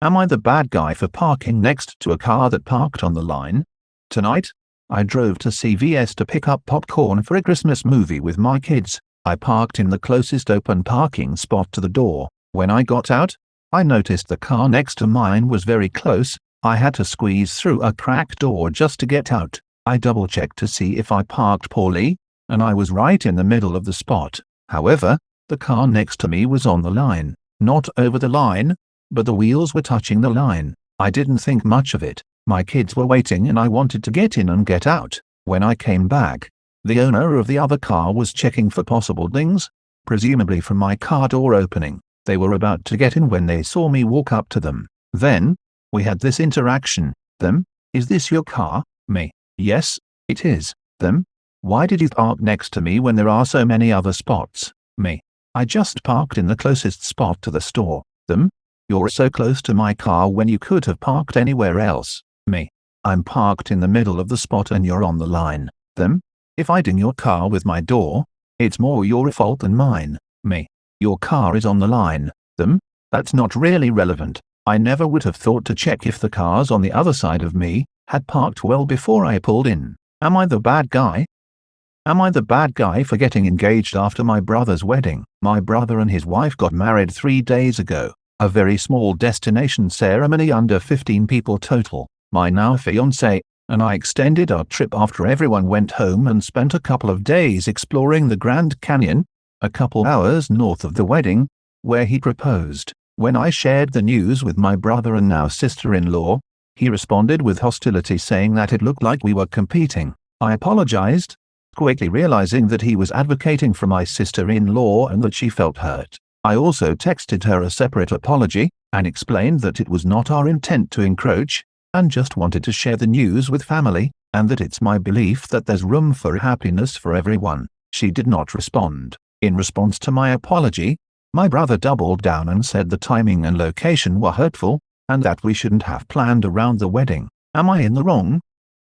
Am I the bad guy for parking next to a car that parked on the line? Tonight, I drove to CVS to pick up popcorn for a Christmas movie with my kids. I parked in the closest open parking spot to the door. When I got out, I noticed the car next to mine was very close. I had to squeeze through a cracked door just to get out. I double-checked to see if I parked poorly, and I was right in the middle of the spot. However, the car next to me was on the line. Not over the line, but the wheels were touching the line. I didn't think much of it. My kids were waiting and I wanted to get in and get out. When I came back, the owner of the other car was checking for possible dings, presumably from my car door opening. They were about to get in when they saw me walk up to them. Then, we had this interaction. Them, is this your car? Me, yes, it is. Them, why did you park next to me when there are so many other spots? Me, I just parked in the closest spot to the store. Them, you're so close to my car when you could have parked anywhere else. Me, I'm parked in the middle of the spot and you're on the line. Them, if I ding your car with my door, it's more your fault than mine. Me, your car is on the line. Them, that's not really relevant. I never would have thought to check if the cars on the other side of me had parked well before I pulled in. Am I the bad guy? Am I the bad guy for getting engaged after my brother's wedding? My brother and his wife got married 3 days ago. A very small destination ceremony, under 15 people total. My now fiancé and I extended our trip after everyone went home and spent a couple of days exploring the Grand Canyon, a couple hours north of the wedding, where he proposed. When I shared the news with my brother and now sister-in-law, he responded with hostility, saying that it looked like we were competing. I apologized, quickly realizing that he was advocating for my sister-in-law and that she felt hurt. I also texted her a separate apology and explained that it was not our intent to encroach, and just wanted to share the news with family, and that it's my belief that there's room for happiness for everyone. She did not respond. In response to my apology, my brother doubled down and said the timing and location were hurtful, and that we shouldn't have planned around the wedding. Am I in the wrong?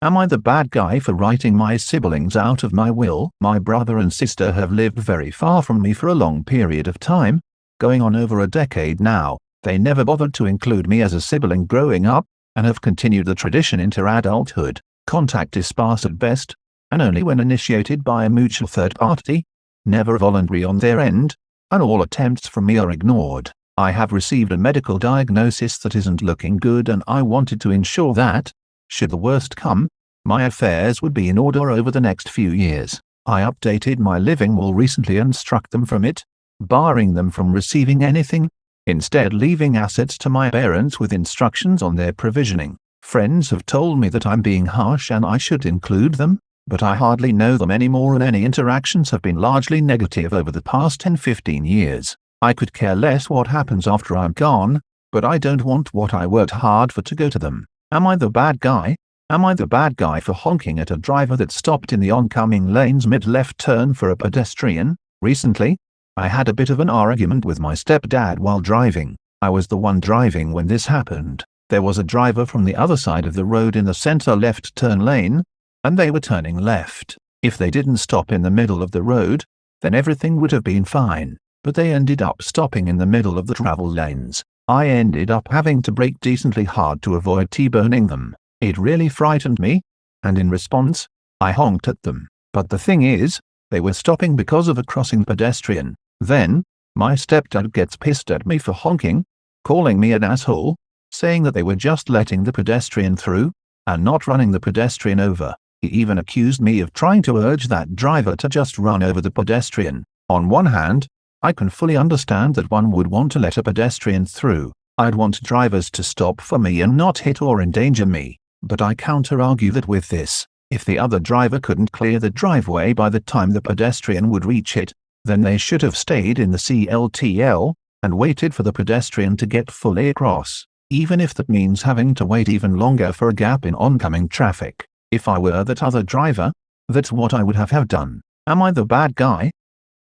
Am I the bad guy for writing my siblings out of my will? My brother and sister have lived very far from me for a long period of time, going on over a decade now. They never bothered to include me as a sibling growing up, and have continued the tradition into adulthood. Contact is sparse at best, and only when initiated by a mutual third party, never voluntary on their end, and all attempts from me are ignored. I have received a medical diagnosis that isn't looking good, and I wanted to ensure that, should the worst come, my affairs would be in order over the next few years. I updated my living will recently and struck them from it, barring them from receiving anything, instead leaving assets to my parents with instructions on their provisioning. Friends have told me that I'm being harsh and I should include them, but I hardly know them anymore, and any interactions have been largely negative over the past 10-15 years. I could care less what happens after I'm gone, but I don't want what I worked hard for to go to them. Am I the bad guy? Am I the bad guy for honking at a driver that stopped in the oncoming lane's mid-left turn for a pedestrian? Recently, I had a bit of an argument with my stepdad while driving. I was the one driving when this happened. There was a driver from the other side of the road in the center left turn lane, and they were turning left. If they didn't stop in the middle of the road, then everything would have been fine, but they ended up stopping in the middle of the travel lanes. I ended up having to brake decently hard to avoid T-boning them. It really frightened me, and in response, I honked at them. But the thing is, they were stopping because of a crossing pedestrian. Then, my stepdad gets pissed at me for honking, calling me an asshole, saying that they were just letting the pedestrian through, and not running the pedestrian over. He even accused me of trying to urge that driver to just run over the pedestrian. On one hand, I can fully understand that one would want to let a pedestrian through. I'd want drivers to stop for me and not hit or endanger me. But I counter-argue that with this, if the other driver couldn't clear the driveway by the time the pedestrian would reach it, then they should have stayed in the CLTL and waited for the pedestrian to get fully across, even if that means having to wait even longer for a gap in oncoming traffic. If I were that other driver, that's what I would have done. Am I the bad guy?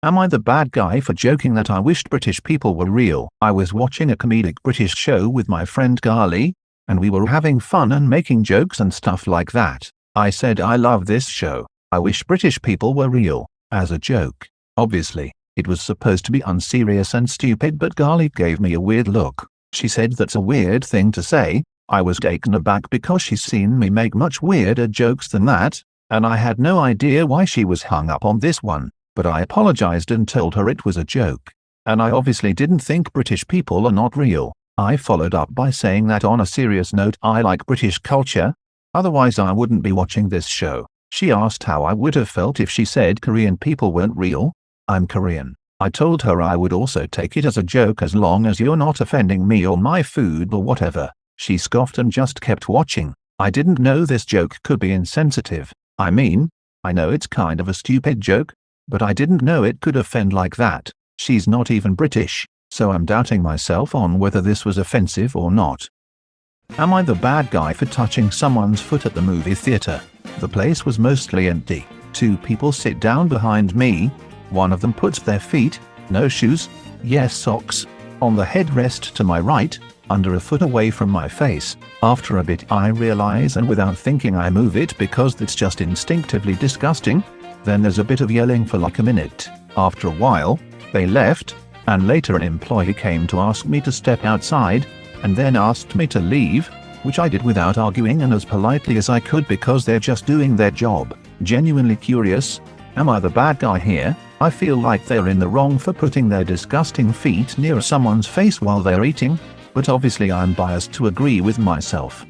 Am I the bad guy for joking that I wished British people were real? I was watching a comedic British show with my friend Garly, and we were having fun and making jokes and stuff like that. I said I love this show. I wish British people were real, as a joke. Obviously, it was supposed to be unserious and stupid, but Garlic gave me a weird look. She said that's a weird thing to say. I was taken aback because she's seen me make much weirder jokes than that, and I had no idea why she was hung up on this one, but I apologized and told her it was a joke. And I obviously didn't think British people are not real. I followed up by saying that on a serious note I like British culture, otherwise I wouldn't be watching this show. She asked how I would have felt if she said Korean people weren't real. I'm Korean. I told her I would also take it as a joke as long as you're not offending me or my food or whatever. She scoffed and just kept watching. I didn't know this joke could be insensitive. I mean, I know it's kind of a stupid joke, but I didn't know it could offend like that. She's not even British, so I'm doubting myself on whether this was offensive or not. Am I the bad guy for touching someone's foot at the movie theater? The place was mostly empty. 2 people sit down behind me. One of them puts their feet, no shoes, yes socks, on the headrest to my right, under a foot away from my face. After a bit I realize and without thinking I move it because it's just instinctively disgusting. Then there's a bit of yelling for like a minute. After a while, they left, and later an employee came to ask me to step outside, and then asked me to leave, which I did without arguing and as politely as I could because they're just doing their job. Genuinely curious, am I the bad guy here? I feel like they're in the wrong for putting their disgusting feet near someone's face while they're eating, but obviously I'm biased to agree with myself.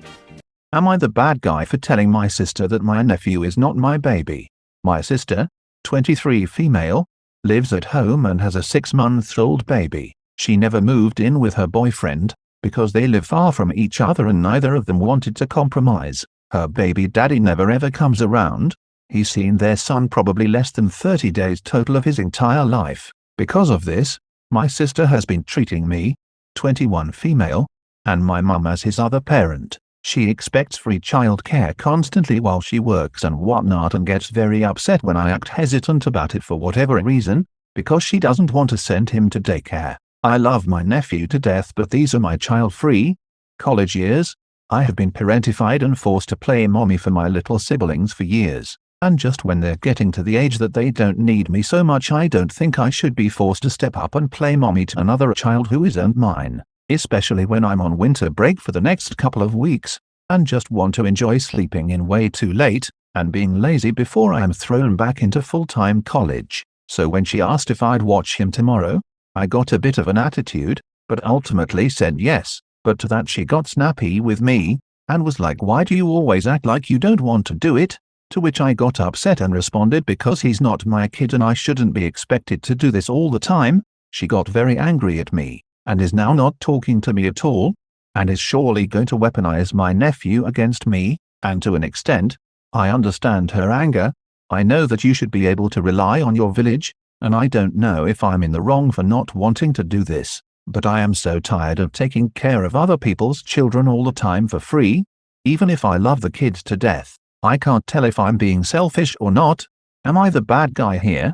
Am I the bad guy for telling my sister that my nephew is not my baby? My sister, 23 female, lives at home and has a 6-month-old baby. She never moved in with her boyfriend, because they live far from each other and neither of them wanted to compromise. Her baby daddy never ever comes around. He's seen their son probably less than 30 days total of his entire life. Because of this, my sister has been treating me, 21 female, and my mum as his other parent. She expects free childcare constantly while she works and whatnot and gets very upset when I act hesitant about it for whatever reason, because she doesn't want to send him to daycare. I love my nephew to death, but these are my child-free college years. I have been parentified and forced to play mommy for my little siblings for years. And just when they're getting to the age that they don't need me so much, I don't think I should be forced to step up and play mommy to another child who isn't mine, especially when I'm on winter break for the next couple of weeks, and just want to enjoy sleeping in way too late, and being lazy before I am thrown back into full-time college. So when she asked if I'd watch him tomorrow, I got a bit of an attitude, but ultimately said yes. But to that she got snappy with me, and was like, why do you always act like you don't want to do it? To which I got upset and responded because he's not my kid and I shouldn't be expected to do this all the time. She got very angry at me, and is now not talking to me at all, and is surely going to weaponize my nephew against me, and to an extent, I understand her anger. I know that you should be able to rely on your village, and I don't know if I'm in the wrong for not wanting to do this, but I am so tired of taking care of other people's children all the time for free. Even if I love the kids to death, I can't tell if I'm being selfish or not. Am I the bad guy here?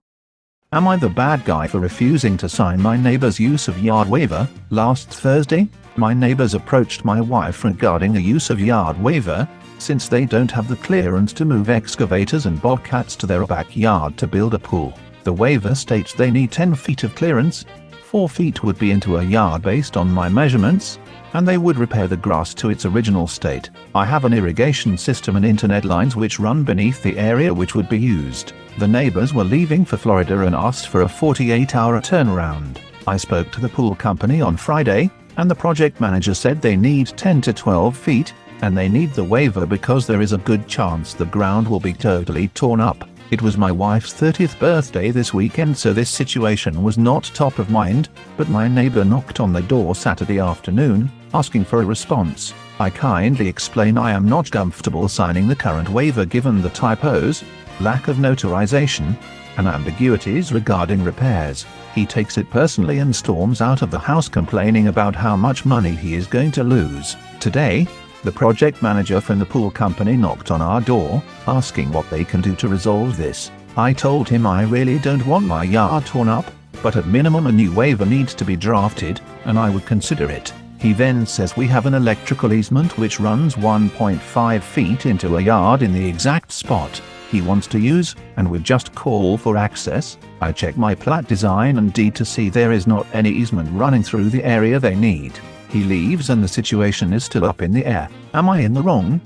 Am I the bad guy for refusing to sign my neighbor's use of yard waiver? Last Thursday, my neighbors approached my wife regarding a use of yard waiver, since they don't have the clearance to move excavators and bobcats to their backyard to build a pool. The waiver states they need 10 feet of clearance. 4 feet would be into a yard based on my measurements, and they would repair the grass to its original state. I have an irrigation system and internet lines which run beneath the area which would be used. The neighbors were leaving for Florida and asked for a 48-hour turnaround. I spoke to the pool company on Friday, and the project manager said they need 10 to 12 feet, and they need the waiver because there is a good chance the ground will be totally torn up. It was my wife's 30th birthday this weekend, so this situation was not top of mind, but my neighbor knocked on the door Saturday afternoon, asking for a response. I kindly explain I am not comfortable signing the current waiver given the typos, lack of notarization, and ambiguities regarding repairs. He takes it personally and storms out of the house complaining about how much money he is going to lose. Today, the project manager from the pool company knocked on our door, asking what they can do to resolve this. I told him I really don't want my yard torn up, but at minimum a new waiver needs to be drafted, and I would consider it. He then says we have an electrical easement which runs 1.5 feet into a yard in the exact spot he wants to use, and would just call for access. I check my plat design and deed to see there is not any easement running through the area they need. He leaves and the situation is still up in the air. Am I in the wrong?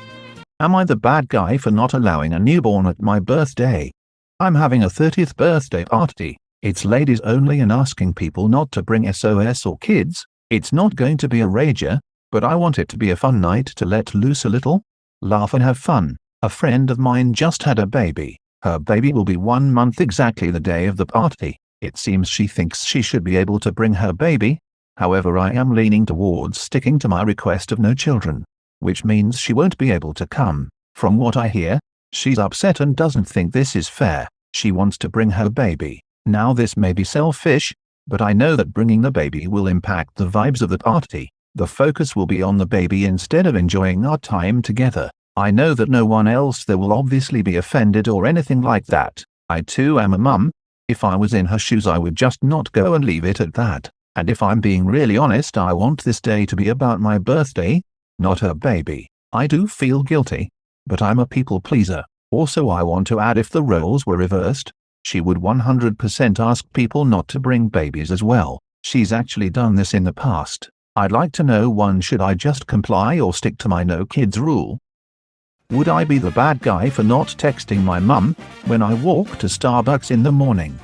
Am I the bad guy for not allowing a newborn at my birthday? I'm having a 30th birthday party. It's ladies only and asking people not to bring SOS or kids. It's not going to be a rager, but I want it to be a fun night to let loose a little, laugh and have fun. A friend of mine just had a baby. Her baby will be 1 month exactly the day of the party. It seems she thinks she should be able to bring her baby. However, I am leaning towards sticking to my request of no children, which means she won't be able to come. From what I hear, she's upset and doesn't think this is fair. She wants to bring her baby. Now this may be selfish, but I know that bringing the baby will impact the vibes of the party. The focus will be on the baby instead of enjoying our time together. I know that no one else there will obviously be offended or anything like that. I too am a mum. If I was in her shoes I would just not go and leave it at that. And if I'm being really honest, I want this day to be about my birthday, not her baby. I do feel guilty, but I'm a people pleaser. Also, I want to add, if the roles were reversed, she would 100% ask people not to bring babies as well. She's actually done this in the past. I'd like to know, 1, should I just comply or stick to my no kids rule? Would I be the bad guy for not texting my mum when I walk to Starbucks in the morning?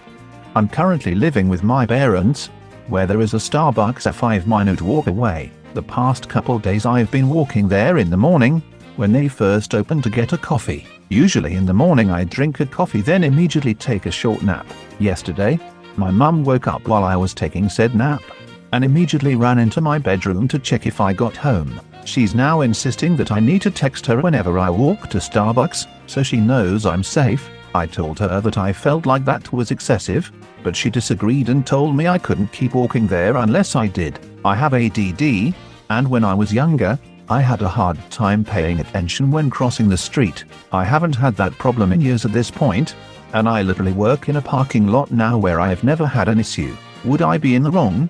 I'm currently living with my parents, where there is a Starbucks a 5-minute walk away. The past couple days I've been walking there in the morning, when they first open, to get a coffee. Usually in the morning I drink a coffee then immediately take a short nap. Yesterday, my mum woke up while I was taking said nap, and immediately ran into my bedroom to check if I got home. She's now insisting that I need to text her whenever I walk to Starbucks, so she knows I'm safe. I told her that I felt like that was excessive, but she disagreed and told me I couldn't keep walking there unless I did. I have ADD, and when I was younger, I had a hard time paying attention when crossing the street. I haven't had that problem in years at this point, and I literally work in a parking lot now where I have never had an issue. Would I be in the wrong?